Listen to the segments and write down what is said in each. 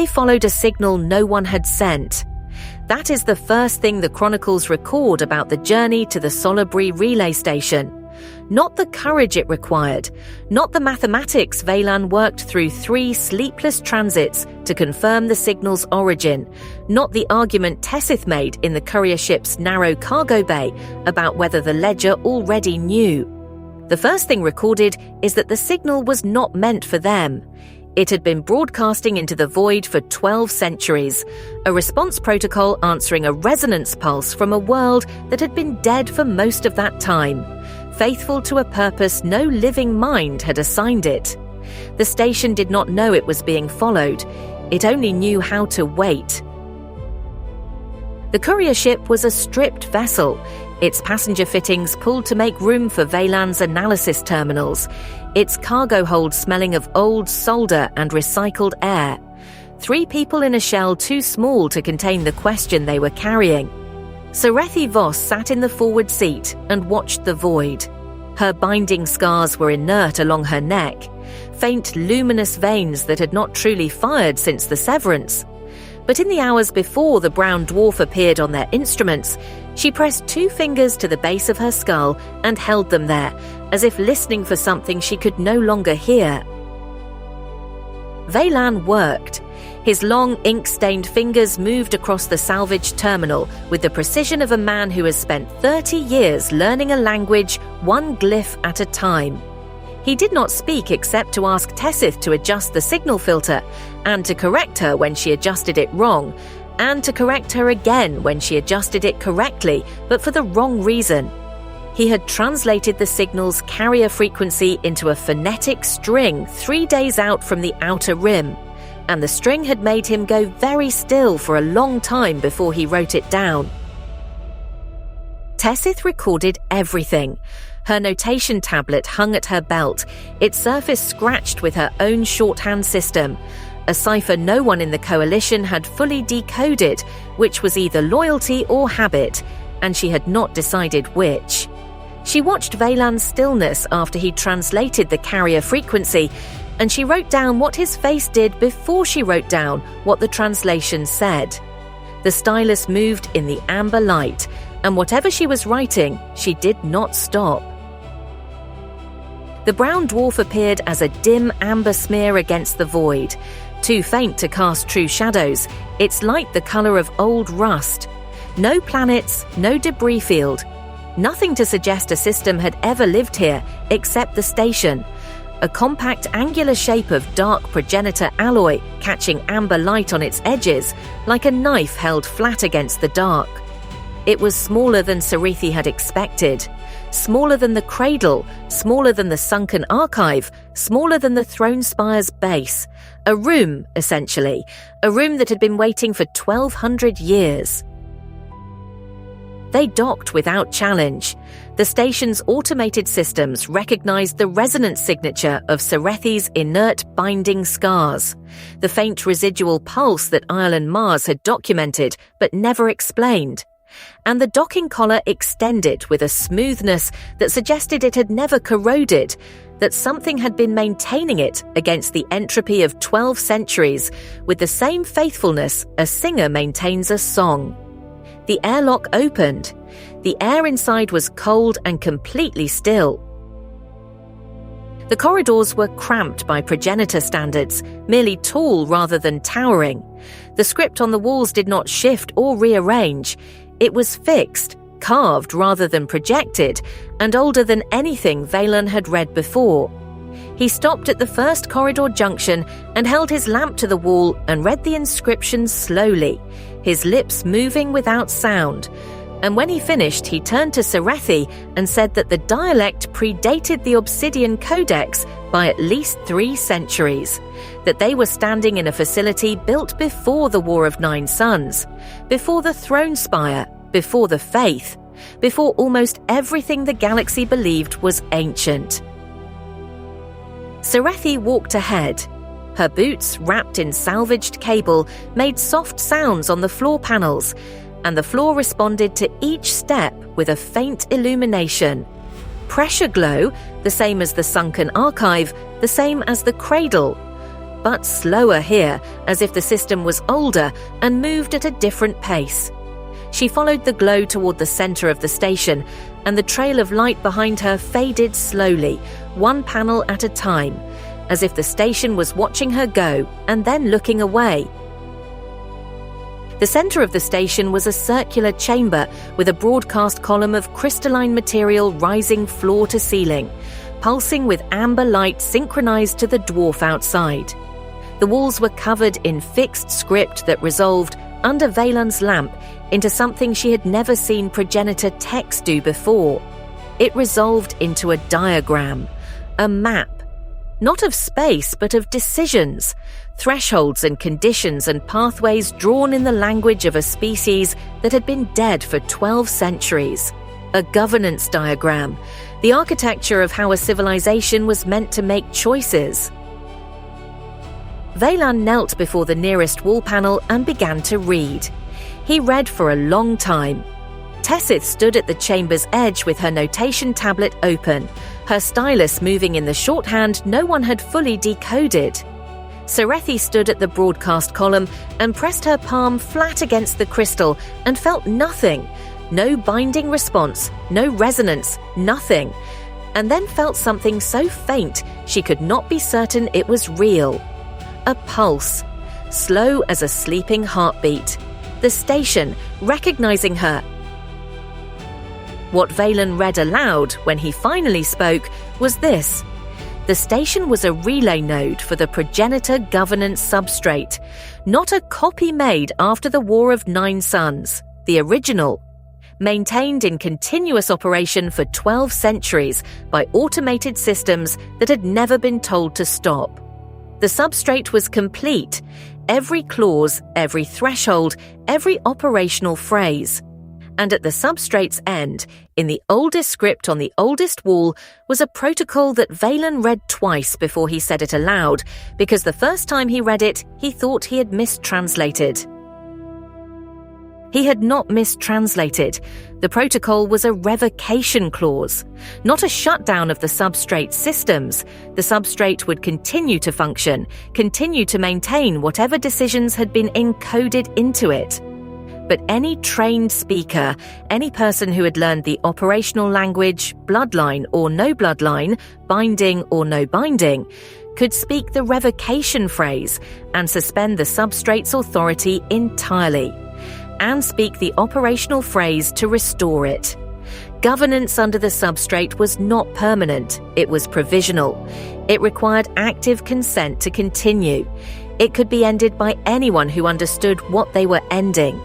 They followed a signal no one had sent. That is the first thing the chronicles record about the journey to the Solibri relay station. Not the courage it required, not the mathematics Veylan worked through 3 sleepless transits to confirm the signal's origin, not the argument Tessith made in the courier ship's narrow cargo bay about whether the ledger already knew. The first thing recorded is that the signal was not meant for them. It had been broadcasting into the void for 12 centuries, a response protocol answering a resonance pulse from a world that had been dead for most of that time, faithful to a purpose no living mind had assigned it. The station did not know it was being followed. It only knew how to wait. The courier ship was a stripped vessel, its passenger fittings pulled to make room for Veylan's analysis terminals, its cargo hold smelling of old solder and recycled air. 3 people in a shell too small to contain the question they were carrying. Serethi Voss sat in the forward seat and watched the void. Her binding scars were inert along her neck, faint luminous veins that had not truly fired since the severance. But in the hours before the brown dwarf appeared on their instruments, she pressed 2 fingers to the base of her skull and held them there, as if listening for something she could no longer hear. Veylan worked. His long, ink-stained fingers moved across the salvaged terminal with the precision of a man who has spent 30 years learning a language 1 glyph at a time. He did not speak except to ask Tessith to adjust the signal filter, and to correct her when she adjusted it wrong, and to correct her again when she adjusted it correctly, but for the wrong reason. He had translated the signal's carrier frequency into a phonetic string 3 days out from the outer rim, and the string had made him go very still for a long time before he wrote it down. Tessith recorded everything. Her notation tablet hung at her belt, its surface scratched with her own shorthand system, a cipher no one in the coalition had fully decoded, which was either loyalty or habit, and she had not decided which. She watched Veylan's stillness after he translated the carrier frequency, and she wrote down what his face did before she wrote down what the translation said. The stylus moved in the amber light, and whatever she was writing, she did not stop. The brown dwarf appeared as a dim amber smear against the void, too faint to cast true shadows, its light the colour of old rust. No planets, no debris field. Nothing to suggest a system had ever lived here except the station. A compact angular shape of dark Progenitor alloy catching amber light on its edges, like a knife held flat against the dark. It was smaller than Serethi had expected. Smaller than the cradle, smaller than the sunken archive, smaller than the throne spire's base. A room, essentially. A room that had been waiting for 1,200 years. They docked without challenge. The station's automated systems recognized the resonance signature of Serethi's inert binding scars, the faint residual pulse that Isle and Mars had documented but never explained. And the docking collar extended with a smoothness that suggested it had never corroded, that something had been maintaining it against the entropy of 12 centuries with the same faithfulness a singer maintains a song. The airlock opened. The air inside was cold and completely still. The corridors were cramped by Progenitor standards, merely tall rather than towering. The script on the walls did not shift or rearrange. It was fixed, carved rather than projected, and older than anything Veylan had read before. He stopped at the first corridor junction and held his lamp to the wall and read the inscription slowly, his lips moving without sound. And when he finished, he turned to Serethi and said that the dialect predated the Obsidian Codex by at least 3 centuries, that they were standing in a facility built before the War of 9 Suns, before the Throne Spire, before the Faith, before almost everything the galaxy believed was ancient. Serethi walked ahead. Her boots, wrapped in salvaged cable, made soft sounds on the floor panels, and the floor responded to each step with a faint illumination. Pressure glow, the same as the sunken archive, the same as the cradle. but slower here, as if the system was older and moved at a different pace. She followed the glow toward the center of the station, and the trail of light behind her faded slowly, one panel at a time, as if the station was watching her go and then looking away. The center of the station was a circular chamber with a broadcast column of crystalline material rising floor to ceiling, pulsing with amber light synchronized to the dwarf outside. The walls were covered in fixed script that resolved, under Veylan's lamp, into something she had never seen Progenitor text do before. It resolved into a diagram, a map, not of space but of decisions, thresholds and conditions and pathways drawn in the language of a species that had been dead for 12 centuries. A governance diagram, the architecture of how a civilization was meant to make choices. Veylan knelt before the nearest wall panel and began to read. He read for a long time. Tessith stood at the chamber's edge with her notation tablet open, her stylus moving in the shorthand no one had fully decoded. Serethi stood at the broadcast column and pressed her palm flat against the crystal and felt nothing. No binding response, no resonance, nothing. And then felt something so faint she could not be certain it was real. A pulse, slow as a sleeping heartbeat. The station, recognizing her. What Veylan read aloud when he finally spoke was this. The station was a relay node for the Progenitor governance substrate, not a copy made after the War of Nine Suns, the original. Maintained in continuous operation for 12 centuries by automated systems that had never been told to stop. The substrate was complete, every clause, every threshold, every operational phrase. And at the substrate's end, in the oldest script on the oldest wall, was a protocol that Veylan read twice before he said it aloud, because the first time he read it, he thought he had mistranslated. He had not mistranslated. The protocol was a revocation clause, not a shutdown of the substrate systems. The substrate would continue to function, continue to maintain whatever decisions had been encoded into it. But any trained speaker, any person who had learned the operational language, bloodline or no bloodline, binding or no binding, could speak the revocation phrase and suspend the substrate's authority entirely, and speak the operational phrase to restore it. Governance under the substrate was not permanent, it was provisional. It required active consent to continue. It could be ended by anyone who understood what they were ending.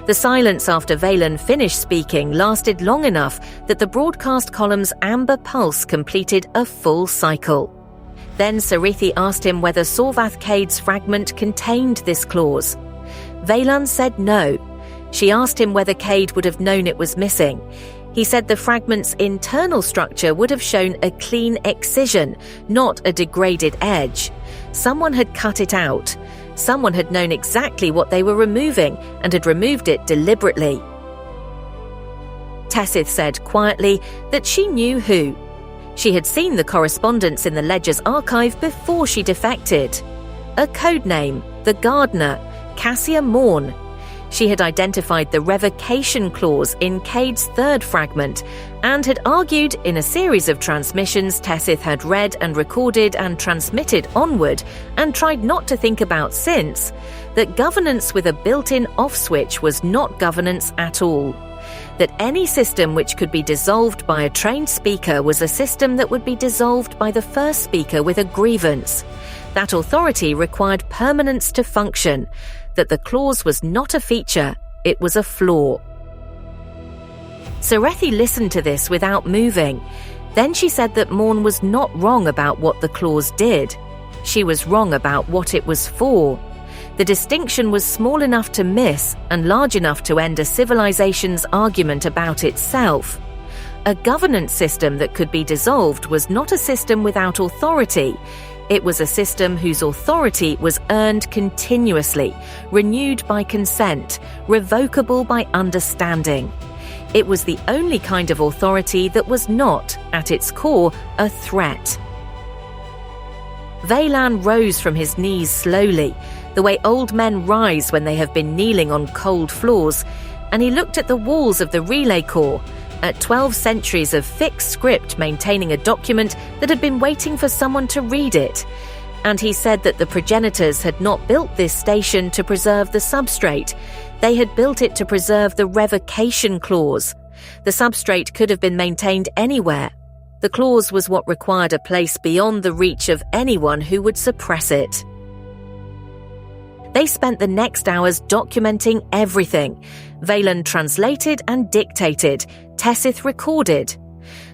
The silence after Veylan finished speaking lasted long enough that the broadcast column's amber pulse completed a full cycle. Then Serethi asked him whether Sorvath Kade's fragment contained this clause. Veylan said no. She asked him whether Kade would have known it was missing. He said the fragment's internal structure would have shown a clean excision, not a degraded edge. Someone had cut it out. Someone had known exactly what they were removing and had removed it deliberately. Tessith said quietly that she knew who. She had seen the correspondence in the Ledger's archive before she defected. A code name, the Gardener, Cassia Morn. She had identified the revocation clause in Kade's third fragment and had argued in a series of transmissions Tessith had read and recorded and transmitted onward and tried not to think about since, that governance with a built-in off switch was not governance at all. That any system which could be dissolved by a trained speaker was a system that would be dissolved by the first speaker with a grievance. That authority required permanence to function. That the clause was not a feature, it was a flaw. Serethi listened to this without moving. Then she said that Morn was not wrong about what the clause did. She was wrong about what it was for. The distinction was small enough to miss and large enough to end a civilization's argument about itself. A governance system that could be dissolved was not a system without authority. It was a system whose authority was earned continuously, renewed by consent, revocable by understanding. It was the only kind of authority that was not, at its core, a threat. Veylan rose from his knees slowly, the way old men rise when they have been kneeling on cold floors, and he looked at the walls of the relay core, at 12 centuries of fixed script maintaining a document that had been waiting for someone to read it. And he said that the progenitors had not built this station to preserve the substrate. They had built it to preserve the revocation clause. The substrate could have been maintained anywhere. The clause was what required a place beyond the reach of anyone who would suppress it. They spent the next hours documenting everything. Veylan translated and dictated. Tessith recorded.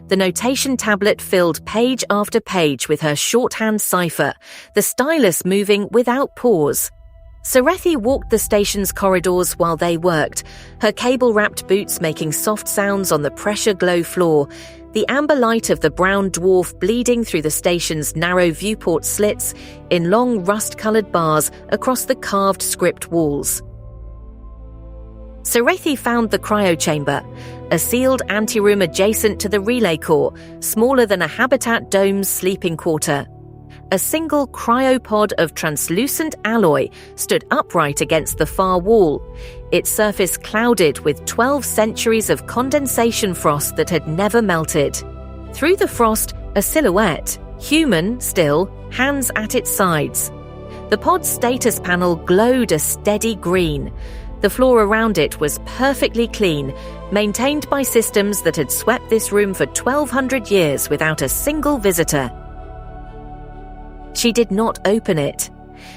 The notation tablet filled page after page with her shorthand cipher, the stylus moving without pause. Serethi walked the station's corridors while they worked, her cable-wrapped boots making soft sounds on the pressure-glow floor, the amber light of the brown dwarf bleeding through the station's narrow viewport slits in long rust-coloured bars across the carved script walls. Serethi found the cryochamber, a sealed anteroom adjacent to the relay core, smaller than a Habitat dome's sleeping quarter. A single cryopod of translucent alloy stood upright against the far wall, its surface clouded with 12 centuries of condensation frost that had never melted. Through the frost, a silhouette, human still, hands at its sides. The pod's status panel glowed a steady green. The floor around it was perfectly clean, maintained by systems that had swept this room for 1,200 years without a single visitor. She did not open it.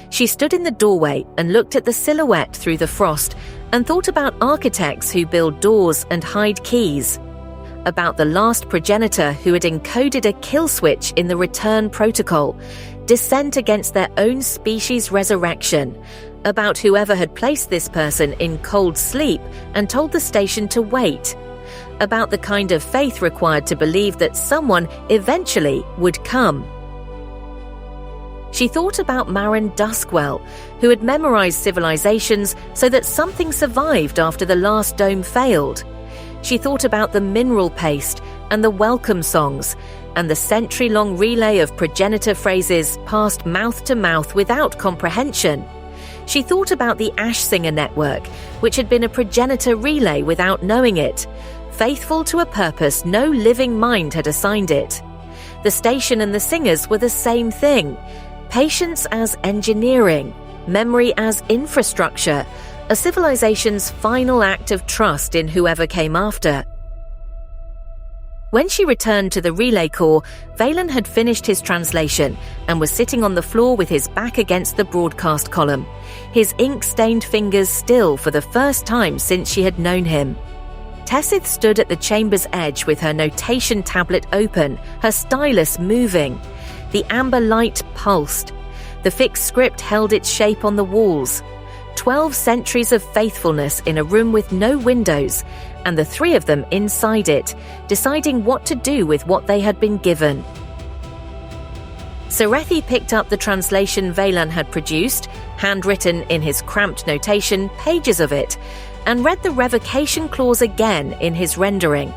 She stood in the doorway and looked at the silhouette through the frost and thought about architects who build doors and hide keys, about the last progenitor who had encoded a kill switch in the return protocol, dissent against their own species' resurrection, about whoever had placed this person in cold sleep and told the station to wait, about the kind of faith required to believe that someone eventually would come. She thought about Marin Duskwell, who had memorized civilizations so that something survived after the last dome failed. She thought about the mineral paste and the welcome songs, and the century-long relay of progenitor phrases passed mouth to mouth without comprehension. She thought about the Ash Singer network, which had been a progenitor relay without knowing it, faithful to a purpose no living mind had assigned it. The station and the singers were the same thing. Patience as engineering, memory as infrastructure, a civilization's final act of trust in whoever came after. When she returned to the relay core, Veylan had finished his translation and was sitting on the floor with his back against the broadcast column, his ink-stained fingers still for the first time since she had known him. Tessith stood at the chamber's edge with her notation tablet open, her stylus moving. The amber light pulsed. The fixed script held its shape on the walls. 12 centuries of faithfulness in a room with no windows, and the three of them inside it, deciding what to do with what they had been given. Serethi picked up the translation Veylan had produced, handwritten in his cramped notation, pages of it, and read the revocation clause again in his rendering.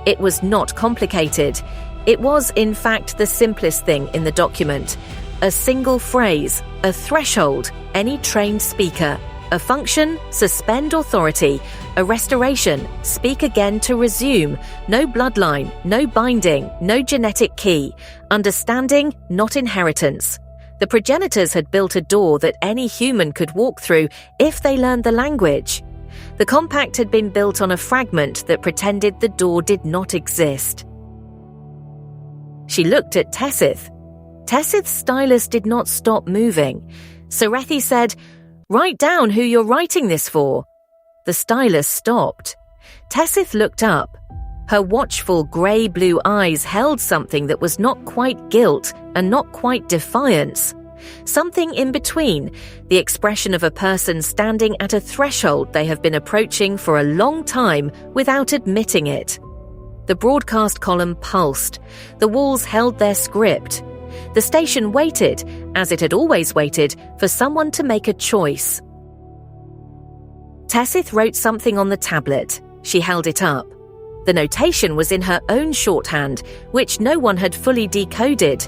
It was not complicated. It was, in fact, the simplest thing in the document. A single phrase, a threshold, any trained speaker. A function, suspend authority. A restoration, speak again to resume. No bloodline, no binding, no genetic key. Understanding, not inheritance. The progenitors had built a door that any human could walk through if they learned the language. The compact had been built on a fragment that pretended the door did not exist. She looked at Tessith. Tessith's stylus did not stop moving. Serethi said, "Write down who you're writing this for." The stylus stopped. Tessith looked up. Her watchful grey-blue eyes held something that was not quite guilt and not quite defiance. Something in between, the expression of a person standing at a threshold they have been approaching for a long time without admitting it. The broadcast column pulsed. The walls held their script. The station waited, as it had always waited, for someone to make a choice. Tessith wrote something on the tablet. She held it up. The notation was in her own shorthand, which no one had fully decoded.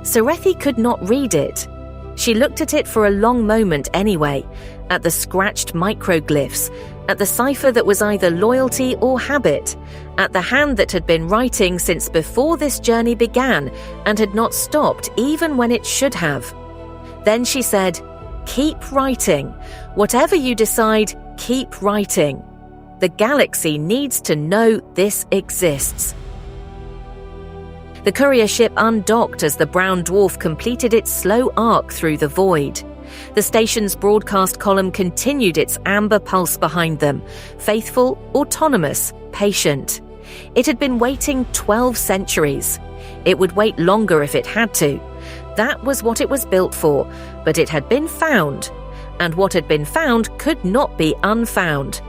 Serethi could not read it. She looked at it for a long moment anyway, at the scratched microglyphs, at the cipher that was either loyalty or habit, at the hand that had been writing since before this journey began and had not stopped even when it should have. Then she said, "Keep writing. Whatever you decide, keep writing. The galaxy needs to know this exists." The courier ship undocked as the brown dwarf completed its slow arc through the void. The station's broadcast column continued its amber pulse behind them, faithful, autonomous, patient. It had been waiting 12 centuries. It would wait longer if it had to. That was what it was built for, but it had been found, and what had been found could not be unfound.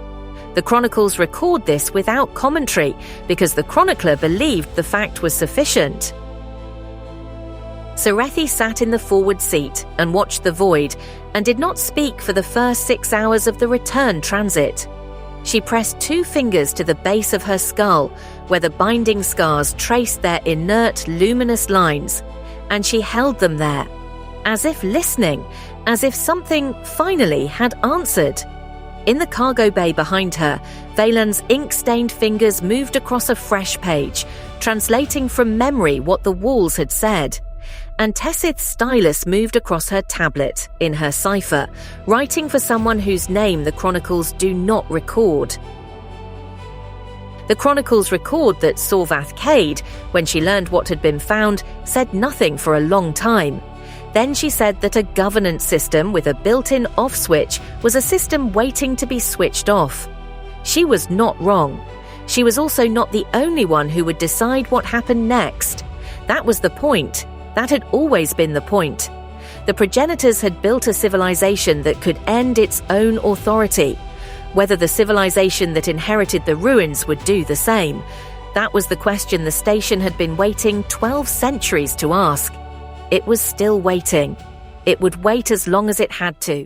The chronicles record this without commentary because the chronicler believed the fact was sufficient. Serethi sat in the forward seat and watched the void and did not speak for the first 6 hours of the return transit. She pressed 2 fingers to the base of her skull where the binding scars traced their inert, luminous lines, and she held them there, as if listening, as if something finally had answered. In the cargo bay behind her, Veylan's ink-stained fingers moved across a fresh page, translating from memory what the walls had said. And Tessith's stylus moved across her tablet, in her cipher, writing for someone whose name the chronicles do not record. The chronicles record that Sorvath Kade, when she learned what had been found, said nothing for a long time. Then she said that a governance system with a built-in off switch was a system waiting to be switched off. She was not wrong. She was also not the only one who would decide what happened next. That was the point. That had always been the point. The progenitors had built a civilization that could end its own authority. Whether the civilization that inherited the ruins would do the same, that was the question the station had been waiting 12 centuries to ask. It was still waiting. It would wait as long as it had to.